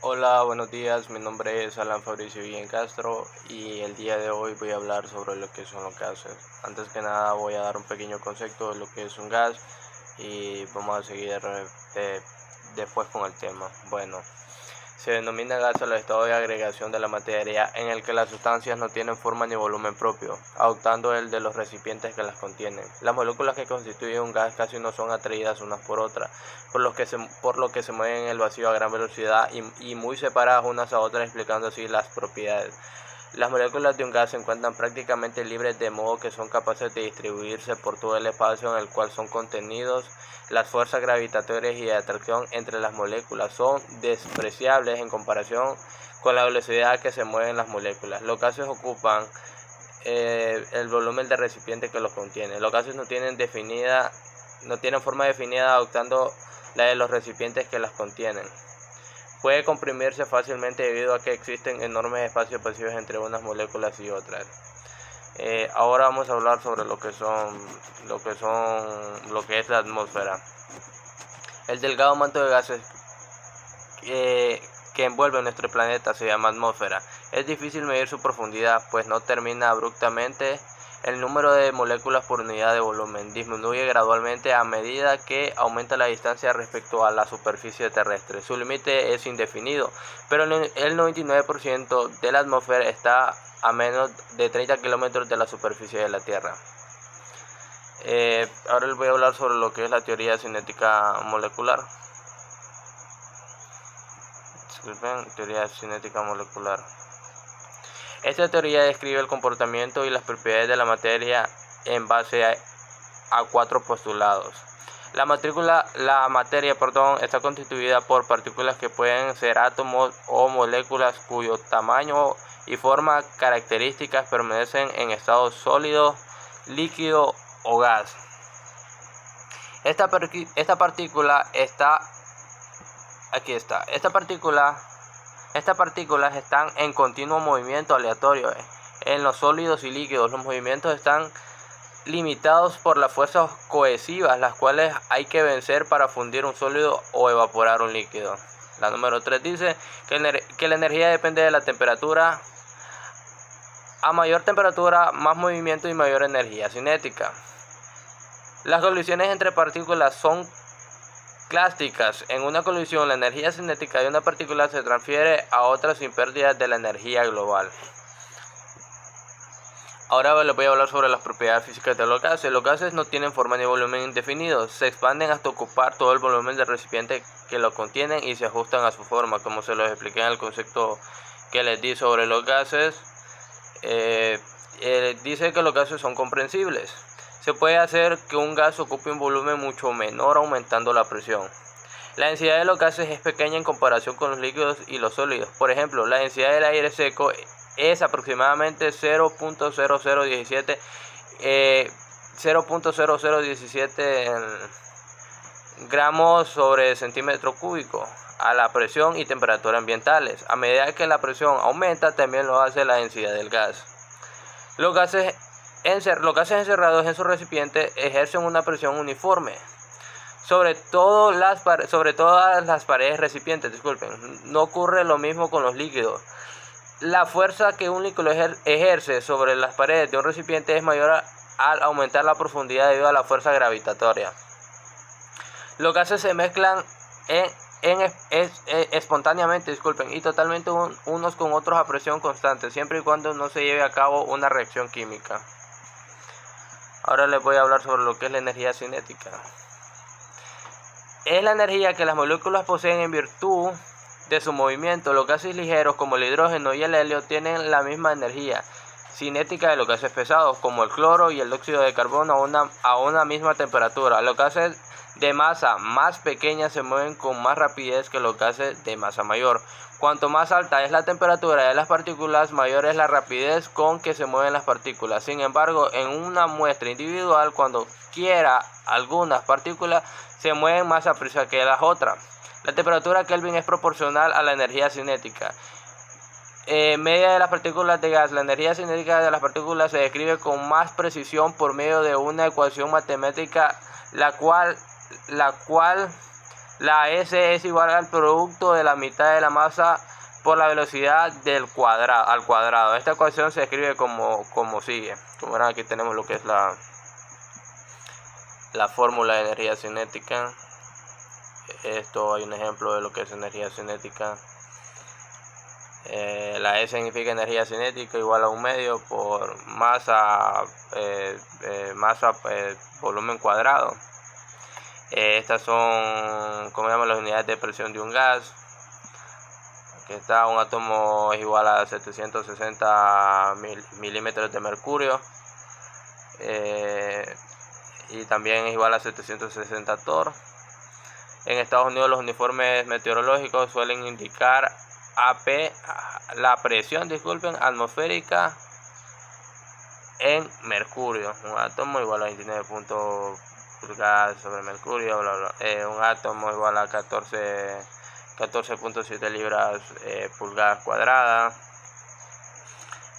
Hola, buenos días. Mi nombre es Alan Fabricio Guillén Castro y el día de hoy voy a hablar sobre lo que son los gases. Antes que nada voy a dar un pequeño concepto de lo que es un gas y vamos a seguir después con el tema. Bueno, se denomina gas al estado de agregación de la materia en el que las sustancias no tienen forma ni volumen propio, adoptando el de los recipientes que las contienen. Las moléculas que constituyen un gas casi no son atraídas unas por otras, por lo que se mueven en el vacío a gran velocidad y muy separadas unas a otras, explicando así las propiedades. Las moléculas de un gas se encuentran prácticamente libres, de modo que son capaces de distribuirse por todo el espacio en el cual son contenidos. Las fuerzas gravitatorias y de atracción entre las moléculas son despreciables en comparación con la velocidad a que se mueven las moléculas. Los gases ocupan el volumen del recipiente que los contiene. Los gases no tienen forma definida, adoptando la de los recipientes que las contienen. Puede comprimirse fácilmente debido a que existen enormes espacios vacíos entre unas moléculas y otras. Ahora vamos a hablar sobre lo que es la atmósfera. El delgado manto de gases que envuelve nuestro planeta se llama atmósfera. Es difícil medir su profundidad, pues no termina abruptamente. El número de moléculas por unidad de volumen disminuye gradualmente a medida que aumenta la distancia respecto a la superficie terrestre. Su límite es indefinido, pero el 99% de la atmósfera está a menos de 30 kilómetros de la superficie de la Tierra. Ahora les voy a hablar sobre lo que es la teoría cinética molecular. Teoría cinética molecular. Esta teoría describe el comportamiento y las propiedades de la materia en base a cuatro postulados. La materia está constituida por partículas que pueden ser átomos o moléculas cuyo tamaño y forma características permanecen en estado sólido, líquido o gas. Estas partículas están en continuo movimiento aleatorio. En los sólidos y líquidos, los movimientos están limitados por las fuerzas cohesivas, las cuales hay que vencer para fundir un sólido o evaporar un líquido. La número 3 dice que la energía depende de la temperatura. A mayor temperatura, más movimiento y mayor energía cinética. Las colisiones entre partículas son clásicas. En una colisión, la energía cinética de una partícula se transfiere a otra sin pérdida de la energía global. Ahora les voy a hablar sobre las propiedades físicas de los gases. Los gases no tienen forma ni volumen indefinidos. Se expanden hasta ocupar todo el volumen del recipiente que lo contienen y se ajustan a su forma, como se los expliqué en el concepto que les di sobre los gases. Dice que los gases son comprensibles. Se puede hacer que un gas ocupe un volumen mucho menor aumentando la presión. La densidad de los gases es pequeña en comparación con los líquidos y los sólidos. Por ejemplo, la densidad del aire seco es aproximadamente 0.0017 gramos sobre centímetro cúbico a la presión y temperatura ambientales. A medida que la presión aumenta, también lo hace la densidad del gas. Los gases encerrados en su recipiente ejercen una presión uniforme sobre todas las paredes recipientes. No ocurre lo mismo con los líquidos. La fuerza que un líquido ejerce sobre las paredes de un recipiente es mayor al aumentar la profundidad debido a la fuerza gravitatoria. Los gases se mezclan espontáneamente y totalmente unos con otros a presión constante, siempre y cuando no se lleve a cabo una reacción química. Ahora les voy a hablar sobre lo que es la energía cinética. Es la energía que las moléculas poseen en virtud de su movimiento. Los gases ligeros como el hidrógeno y el helio tienen la misma energía cinética de los gases pesados como el cloro y el óxido de carbono a una misma temperatura. Los gases de masa más pequeña se mueven con más rapidez que los gases de masa mayor. Cuanto más alta es la temperatura de las partículas, mayor es la rapidez con que se mueven las partículas. Sin embargo, en una muestra individual, cuando quiera algunas partículas se mueven más a prisa que las otras. La temperatura Kelvin es proporcional a la energía cinética media de las partículas de gas. La energía cinética de las partículas se describe con más precisión por medio de una ecuación matemática, la cual La S es igual al producto de la mitad de la masa por la velocidad al cuadrado. Esta ecuación se escribe como sigue. Como verán, aquí tenemos lo que es la fórmula de energía cinética. Esto hay un ejemplo de lo que es energía cinética. La E significa energía cinética igual a 1/2 por masa, volumen cuadrado. Estas son, como llaman, las unidades de presión de un gas. Aquí está, un átomo es igual a 760 milímetros de mercurio. Y también es igual a 760 torr. En Estados Unidos los uniformes meteorológicos suelen indicar AP, la presión, atmosférica en mercurio. Un átomo igual a 29 pulgadas sobre mercurio, bla, bla. Un átomo igual a 14.7 libras pulgadas cuadradas.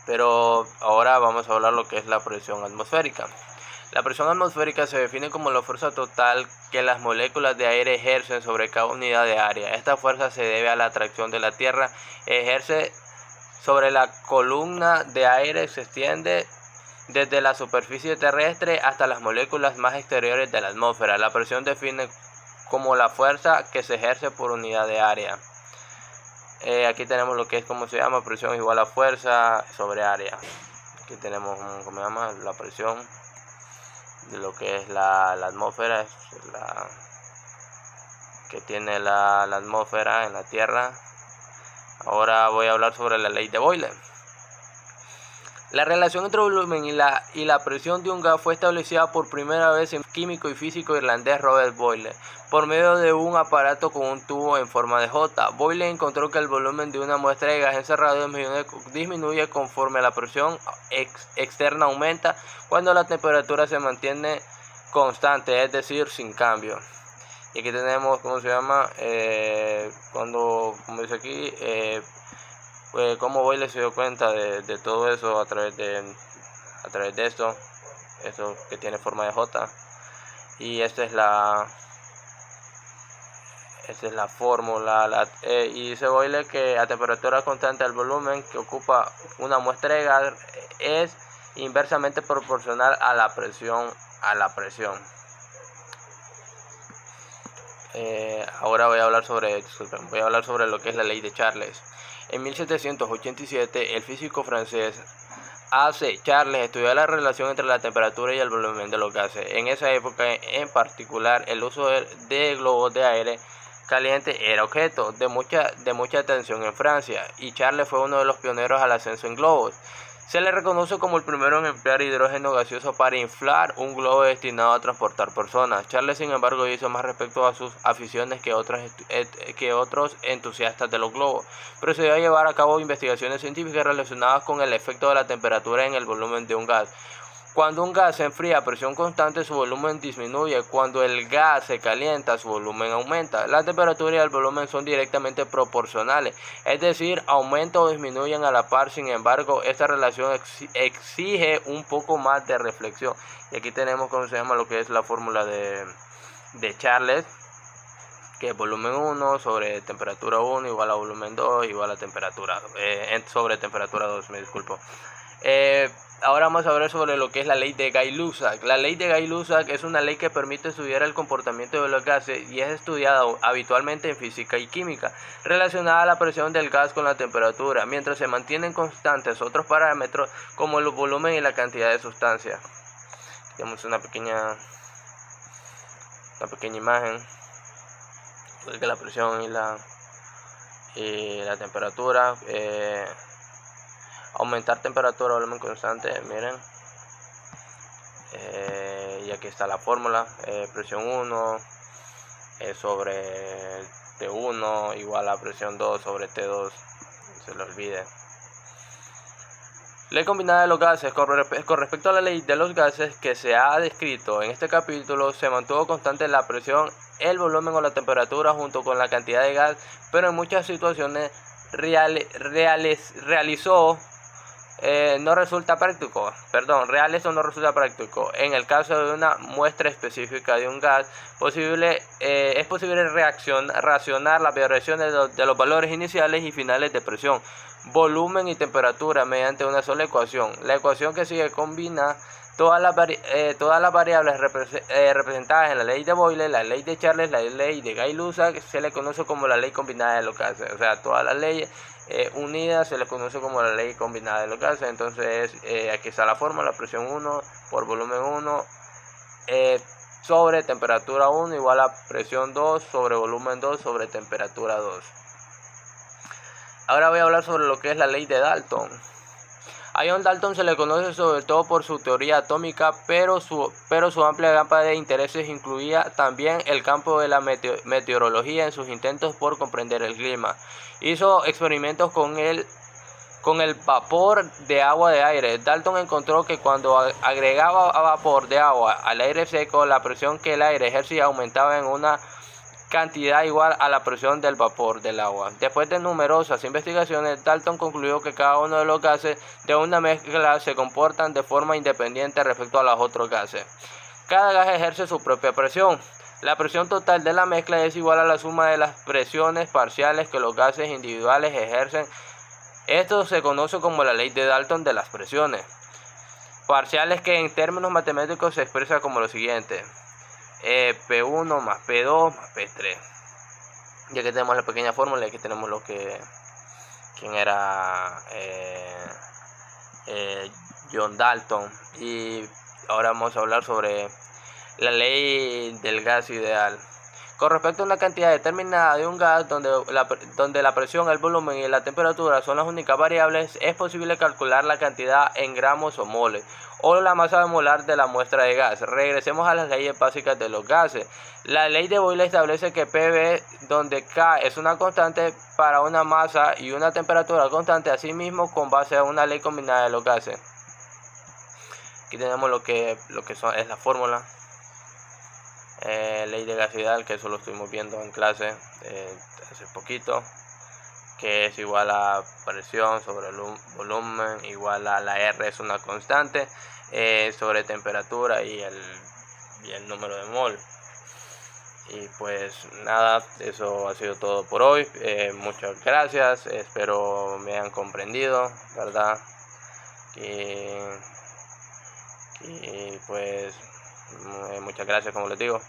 Pero ahora vamos a hablar lo que es la presión atmosférica. La presión atmosférica se define como la fuerza total que las moléculas de aire ejercen sobre cada unidad de área. Esta fuerza se debe a la atracción de la Tierra. Ejerce sobre la columna de aire, se extiende desde la superficie terrestre hasta las moléculas más exteriores de la atmósfera. La presión define como la fuerza que se ejerce por unidad de área. Aquí tenemos lo que es, como se llama, presión igual a fuerza sobre área. Aquí tenemos, ¿cómo se llama? La presión de lo que es la atmósfera, es la que tiene la atmósfera en la Tierra. Ahora voy a hablar sobre la ley de Boyle. La relación entre volumen y la presión de un gas fue establecida por primera vez en el químico y físico irlandés Robert Boyle por medio de un aparato con un tubo en forma de J. Boyle encontró que el volumen de una muestra de gas encerrado disminuye conforme la presión externa aumenta cuando la temperatura se mantiene constante, es decir, sin cambio. Y aquí tenemos, ¿cómo se llama? Como dice aquí, cómo Boyle se dio cuenta de todo eso a través de esto que tiene forma de J. Y esta es la fórmula. Y dice Boyle que a temperatura constante el volumen que ocupa una muestra de gas es inversamente proporcional a la presión. Ahora voy a hablar sobre lo que es la ley de Charles. En 1787, el físico francés A.C. Charles estudió la relación entre la temperatura y el volumen de los gases. En esa época, en particular, el uso de globos de aire caliente era objeto de mucha atención en Francia, y Charles fue uno de los pioneros al ascenso en globos. Se le reconoce como el primero en emplear hidrógeno gaseoso para inflar un globo destinado a transportar personas. Charles, sin embargo, hizo más respecto a sus aficiones que otros entusiastas de los globos. Procedió a llevar a cabo investigaciones científicas relacionadas con el efecto de la temperatura en el volumen de un gas. Cuando un gas se enfría a presión constante, su volumen disminuye. Cuando el gas se calienta, su volumen aumenta. La temperatura y el volumen son directamente proporcionales, es decir, aumentan o disminuyen a la par. Sin embargo, esta relación exige un poco más de reflexión. Y aquí tenemos, ¿cómo se llama?, lo que es la fórmula de Charles, que es volumen 1 sobre temperatura 1 igual a volumen 2 igual a temperatura sobre temperatura 2, me disculpo. Ahora vamos a hablar sobre lo que es la ley de Gay-Lussac. La ley de Gay-Lussac es una ley que permite estudiar el comportamiento de los gases y es estudiada habitualmente en física y química, relacionada a la presión del gas con la temperatura, mientras se mantienen constantes otros parámetros como el volumen y la cantidad de sustancia. Tenemos una pequeña imagen de la presión y la temperatura. Aumentar temperatura, volumen constante, miren. Y aquí está la fórmula. Presión 1 sobre T1 igual a presión 2 sobre T2. No se lo olvide. Ley combinada de los gases. Con respecto a la ley de los gases que se ha descrito en este capítulo, se mantuvo constante la presión, el volumen o la temperatura junto con la cantidad de gas, pero en muchas situaciones realizó no resulta práctico, real esto no resulta práctico. En el caso de una muestra específica de un gas, es posible racionar las variaciones de los valores iniciales y finales de presión, volumen y temperatura mediante una sola ecuación. La ecuación que sigue combina todas las variables representadas en la ley de Boyle, la ley de Charles, la ley de Gay-Lussac, se le conoce como la ley combinada de los gases. O sea, todas las leyes unidas se les conoce como la ley combinada de los gases. Entonces aquí está la fórmula: presión 1 por volumen 1 sobre temperatura 1 igual a presión 2 sobre volumen 2 sobre temperatura 2. Ahora voy a hablar sobre lo que es la ley de Dalton. A John Dalton se le conoce sobre todo por su teoría atómica, pero su amplia gama de intereses incluía también el campo de la meteorología en sus intentos por comprender el clima. Hizo experimentos con el vapor de agua de aire. Dalton encontró que cuando agregaba vapor de agua al aire seco, la presión que el aire ejercía aumentaba en una cantidad igual a la presión del vapor del agua. Después de numerosas investigaciones, Dalton concluyó que cada uno de los gases de una mezcla se comportan de forma independiente respecto a los otros gases. Cada gas ejerce su propia presión. La presión total de la mezcla es igual a la suma de las presiones parciales que los gases individuales ejercen. Esto se conoce como la ley de Dalton de las presiones parciales, que en términos matemáticos se expresa como lo siguiente: P1 más P2 más P3. Ya que tenemos la pequeña fórmula, aquí tenemos quién era John Dalton. Y ahora vamos a hablar sobre la ley del gas ideal. Con respecto a una cantidad determinada de un gas donde la presión, el volumen y la temperatura son las únicas variables, es posible calcular la cantidad en gramos o moles, o la masa molar de la muestra de gas. Regresemos a las leyes básicas de los gases. La ley de Boyle establece que PV, donde K es una constante para una masa y una temperatura constante, asimismo con base a una ley combinada de los gases. Aquí tenemos lo que es la fórmula. Ley de gas ideal, que eso lo estuvimos viendo en clase hace poquito, que es igual a presión sobre el volumen igual a la R, es una constante, sobre temperatura y el número de mol. Y pues nada, eso ha sido todo por hoy. Muchas gracias, espero me hayan comprendido, ¿verdad? Y pues muchas gracias, como les digo.